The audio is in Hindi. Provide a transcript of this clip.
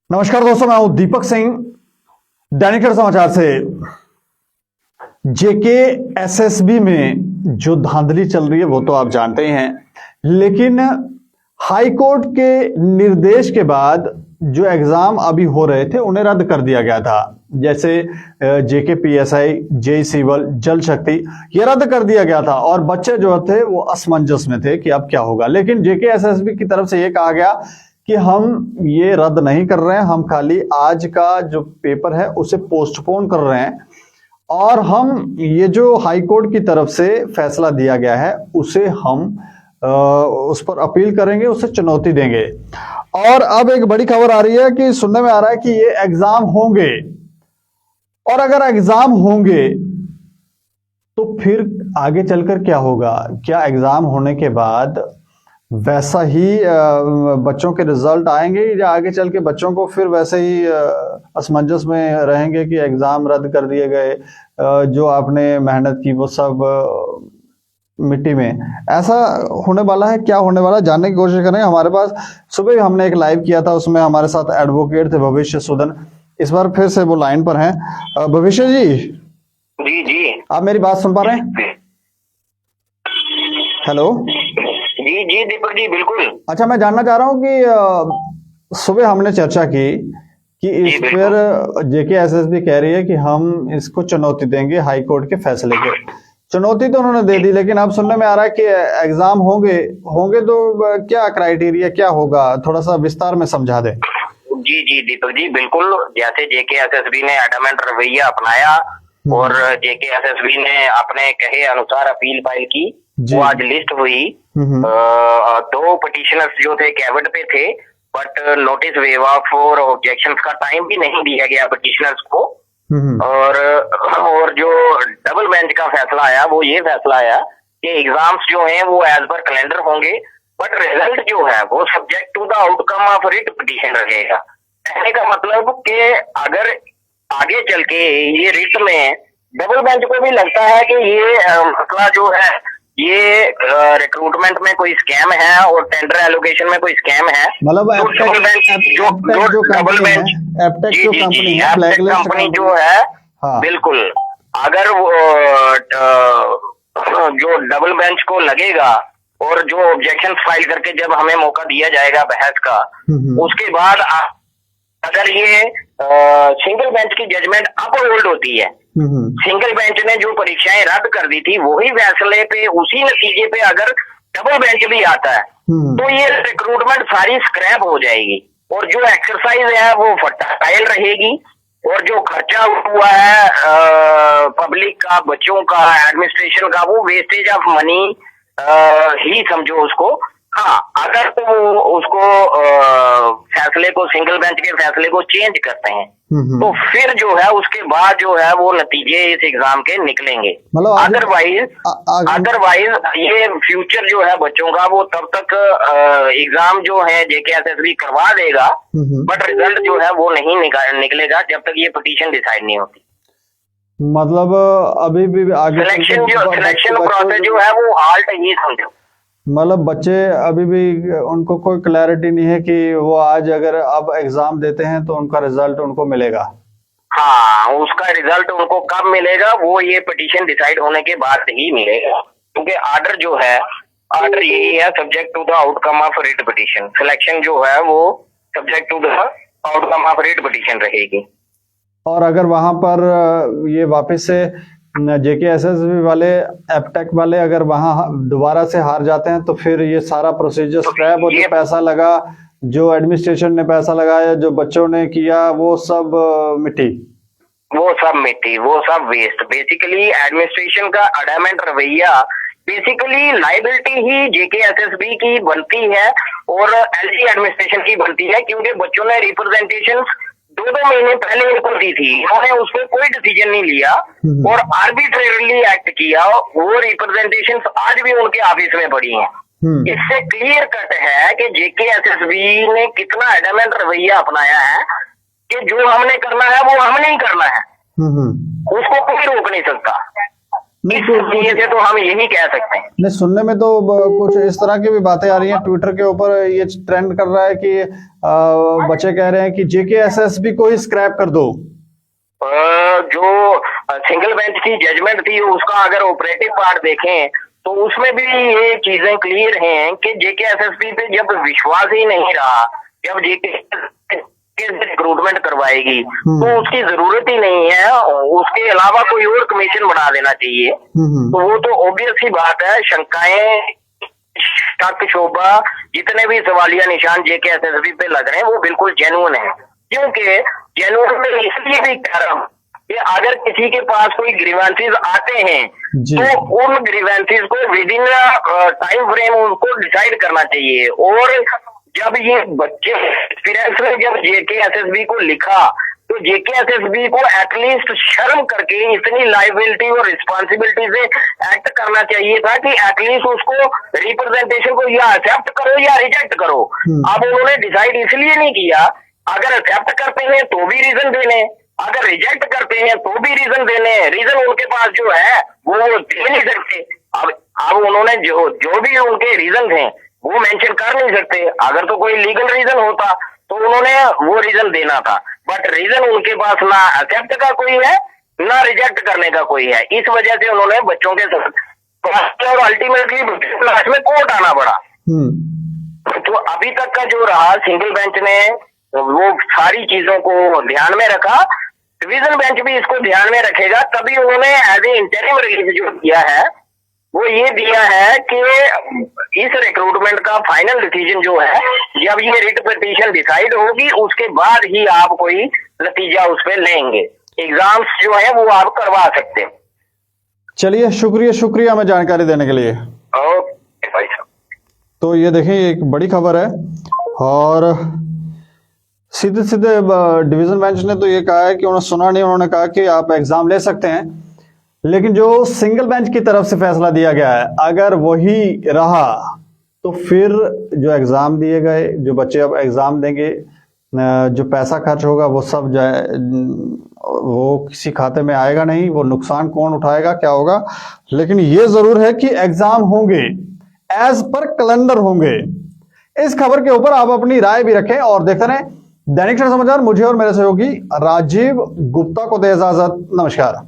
नमस्कार दोस्तों, मैं हूं दीपक सिंह, दैनिक सवेरा समाचार से। जेके एसएसबी में जो धांधली चल रही है वो तो आप जानते ही हैं, लेकिन हाई कोर्ट के निर्देश के बाद जो एग्जाम अभी हो रहे थे उन्हें रद्द कर दिया गया था। जैसे जेके पीएसआई, जेई सिविल, जल शक्ति, ये रद्द कर दिया गया था और बच्चे जो थे वो असमंजस में थे कि अब क्या होगा। लेकिन जेके एसएसबी की तरफ से ये कहा गया कि हम ये रद्द नहीं कर रहे हैं, हम खाली आज का जो पेपर है उसे पोस्टपोन कर रहे हैं और हम ये जो हाई कोर्ट की तरफ से फैसला दिया गया है उसे हम उस पर अपील करेंगे, उसे चुनौती देंगे। और अब एक बड़ी खबर आ रही है कि सुनने में आ रहा है कि ये एग्जाम होंगे, और अगर एग्जाम होंगे तो फिर आगे चलकर क्या होगा? क्या एग्जाम होने के बाद वैसा ही बच्चों के रिजल्ट आएंगे या आगे चल के बच्चों को फिर वैसे ही असमंजस में रहेंगे कि एग्जाम रद्द कर दिए गए, जो आपने मेहनत की वो सब मिट्टी में? ऐसा होने वाला है? क्या होने वाला है जानने की कोशिश करें। हमारे पास सुबह ही हमने एक लाइव किया था, उसमें हमारे साथ एडवोकेट थे भविष्य सुदन। इस बार फिर से वो लाइन पर हैं। भविष्य जी, जी आप मेरी बात सुन पा रहे हैं? हेलो जी दीपक जी, बिल्कुल। अच्छा, मैं जानना चाह रहा हूँ कि सुबह हमने चर्चा की कि इस पर जेके एसएसबी कह रही है कि हम इसको चुनौती देंगे हाई कोर्ट के फैसले को। चुनौती तो उन्होंने दे दी, लेकिन अब सुनने में आ रहा है कि एग्जाम होंगे तो क्या क्राइटेरिया क्या होगा? थोड़ा सा विस्तार में समझा दें। जी दीपक जी, बिल्कुल। जैसे जेके एसएसबी ने एडमेंट रवैया अपनाया और जेके एसएसबी ने अपने कहे अनुसार अपील फाइल की, वो आज लिस्ट हुई। 2 पिटिशनर्स जो थे कैबिनेट पे थे, बट नोटिस वेव ऑफ और ऑब्जेक्शंस का टाइम भी नहीं दिया गया पिटिशनर्स को। और जो डबल बेंच का फैसला आया वो ये फैसला आया कि एग्जाम्स जो हैं वो एज पर कैलेंडर होंगे, बट रिजल्ट जो है वो subject to the outcome of writ petition रहेगा। कहने का मतलब कि अगर आगे चल के ये रिट में डबल बेंच को भी लगता है कि ये मसला जो है ये रिक्रूटमेंट में कोई स्कैम है और टेंडर एलोकेशन में कोई स्कैम है, मतलब डबल बेंच जो डबल बेंच कंपनी जो है, हाँ, बिल्कुल, अगर वो जो डबल बेंच को लगेगा और जो ऑब्जेक्शन फाइल करके जब हमें मौका दिया जाएगा बहस का, उसके बाद अगर ये सिंगल बेंच की जजमेंट अपहोल्ड होती है, सिंगल बेंच ने जो परीक्षाएं रद्द कर दी थी वही फैसले पे, उसी नतीजे पे अगर डबल बेंच भी आता है तो ये रिक्रूटमेंट सारी स्क्रैप हो जाएगी और जो एक्सरसाइज है वो फर्टाइल रहेगी और जो खर्चा हुआ है पब्लिक का, बच्चों का, एडमिनिस्ट्रेशन का, वो वेस्टेज ऑफ मनी ही समझो उसको। हाँ, अगर तो उसको फैसले को, सिंगल बेंच के फैसले को चेंज करते हैं तो फिर जो है उसके बाद जो है वो नतीजे इस एग्जाम के निकलेंगे। अदरवाइज ये फ्यूचर जो है बच्चों का वो तब तक एग्जाम जो है जेके एसएसबी करवा देगा, बट रिजल्ट जो है वो नहीं निकलेगा जब तक ये पिटीशन डिसाइड नहीं होती। मतलब अभी भी आगे सिलेक्शन प्रोसेस जो है वो हाल्ट ही समझो। मतलब बच्चे अभी भी, उनको कोई क्लैरिटी नहीं है कि वो आज अगर अब एग्जाम देते हैं तो उनका रिजल्ट उनको मिलेगा। हाँ, उसका रिजल्ट उनको कब मिलेगा वो ये पिटीशन डिसाइड होने के बाद ही मिलेगा, क्योंकि आर्डर जो है, आर्डर यही है, subject to the outcome of writ petition. Selection जो है वो subject to the outcome of writ petition रहेगी। और अगर वहां पर ये वापस से जेके एसएसबी वाले, एपटेक वाले अगर वहां दोबारा से हार जाते हैं तो फिर ये सारा प्रोसीजर स्क्रैप, और जो पैसा लगा, जो एडमिनिस्ट्रेशन ने पैसा लगाया, जो बच्चों ने किया, वो सब मिट्टी, वो सब वेस्ट। बेसिकली एडमिनिस्ट्रेशन का एडमेंट रवैया, बेसिकली लाइबिलिटी ही जेके एसएसबी की बनती है और एलजी एडमिनिस्ट्रेशन की बनती है, क्योंकि बच्चों ने रिप्रेजेंटेशन 2 महीने पहले इनको दी थी, इन्होंने उस पर कोई डिसीजन नहीं लिया और आर्बिट्रेरली एक्ट किया। वो रिप्रेजेंटेशन आज भी उनके ऑफिस में पड़ी हैं। इससे क्लियर कट है कि जेके एसएसबी ने कितना एडमेंट रवैया अपनाया है कि जो हमने करना है वो हमने ही करना है, उसको कोई रोक नहीं सकता। नहीं, इस लिए से तो हम यही कह सकते हैं। नहीं, सुनने में तो कुछ इस तरह की भी बातें आ रही हैं, ट्विटर के ऊपर ये ट्रेंड कर रहा है कि बच्चे कह रहे हैं कि जेकेएसएसबी को ही स्क्रैप कर दो। जो सिंगल बेंच की जजमेंट थी उसका अगर ऑपरेटिव पार्ट देखें तो उसमें भी ये चीजें क्लियर हैं कि जेकेएसएसबी पे जब विश्वास ही नहीं रहा, जब जेके रिक्रूटमेंट करवाएगी तो उसकी जरूरत ही नहीं है, उसके अलावा कोई और कमीशन बना देना चाहिए। तो वो तो ऑब्वियस ही बात है, शंकाएं, शक, शोभा, जितने भी सवालिया निशान जेकेएसएसबी पे लग रहे हैं वो बिल्कुल जेन्युइन है। क्योंकि जेन्युइन में इसलिए भी कह रहा हूं कि अगर किसी के पास कोई ग्रीवेंसेस आते हैं तो उन ग्रीवेंसेस को विद इन टाइम फ्रेम उनको डिसाइड करना चाहिए। और जब ये बच्चे एक्सपीरियंस ने जब जेकेएसएसबी को लिखा तो जेकेएसएसबी को एटलीस्ट शर्म करके इतनी लाइबिलिटी और रिस्पॉन्सिबिलिटी से एक्ट करना चाहिए था कि एटलीस्ट उसको रिप्रेजेंटेशन को या एक्सेप्ट करो या रिजेक्ट करो। अब उन्होंने डिसाइड इसलिए नहीं किया, अगर एक्सेप्ट करते हैं तो भी रीजन देने, अगर रिजेक्ट करते हैं तो भी रीजन देने, रीजन उनके पास जो है वो दे नहीं सकते। अब उन्होंने जो भी उनके रीजन थे वो मेंशन कर नहीं सकते। अगर तो कोई लीगल रीजन होता तो उन्होंने वो रीजन देना था, बट रीजन उनके पास ना एक्सेप्ट का कोई है ना रिजेक्ट करने का कोई है। इस वजह से उन्होंने बच्चों के साथ और अल्टीमेटली क्लास में कोर्ट आना पड़ा। तो अभी तक का जो रहा, सिंगल बेंच ने वो सारी चीजों को ध्यान में रखा, डिवीजन बेंच भी इसको ध्यान में रखेगा। तभी उन्होंने एज ए इंटरिम रिलीफ जो दिया है वो ये दिया है कि इस रिक्रूटमेंट का फाइनल डिसीजन जो है जब ये रिट पिटीशन डिसाइड होगी उसके बाद ही आप कोई नतीजा उस पर लेंगे। एग्जाम्स जो है वो आप करवा सकते हैं। चलिए, शुक्रिया हमें जानकारी देने के लिए। ओके भाई साहब। तो ये देखिए, एक बड़ी खबर है और सीधे सीधे डिवीजन बेंच ने तो ये कहा है कि उन्होंने सुना नहीं, उन्होंने कहा कि आप एग्जाम ले सकते हैं। लेकिन जो सिंगल बेंच की तरफ से फैसला दिया गया है अगर वही रहा तो फिर जो एग्जाम दिए गए, जो बच्चे अब एग्जाम देंगे, जो पैसा खर्च होगा वो सब वो किसी खाते में आएगा नहीं। वो नुकसान कौन उठाएगा, क्या होगा? लेकिन ये जरूर है कि एग्जाम होंगे, एज पर कैलेंडर होंगे। इस खबर के ऊपर आप अपनी राय भी रखें और देखते रहें दैनिक समाचार। मुझे और मेरे सहयोगी राजीव गुप्ता को दे इजाजत। नमस्कार।